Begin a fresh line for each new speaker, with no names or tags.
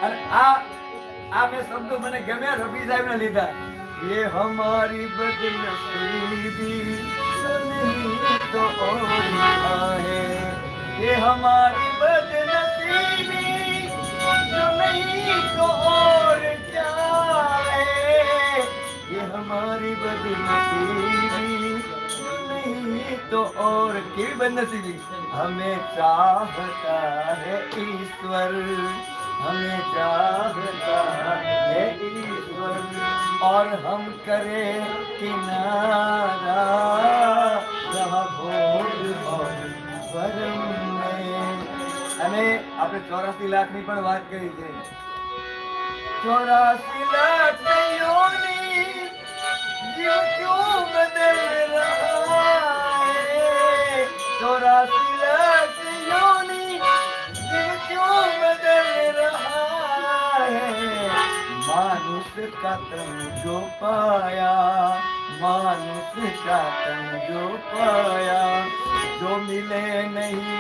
અને આ બે શબ્દો મને ગમ્યા રફી સાહેબ ને લીધા. ये हमारी बदनसीबी नहीं तो और क्या है, ये हमारी बदनसीबी जो नहीं तो और क्या है, ये हमारी बदनसीबी नहीं तो और की बदनसीबी, हमें चाहता है ईश्वर, हमें चाहता है ईश्वर और हम करें किनारा जहाँ भोग और भरम में. અને આપણે 84 લાખની પણ વાત કરી છે. 84 લાખ યોની જીવ ક્यों બદલ રહા है, 84 લાખ યોની જીવ क्यों बदल रहा है, मानुष का तन जो पाया, मानुष का तन जो पाया, जो मिले नहीं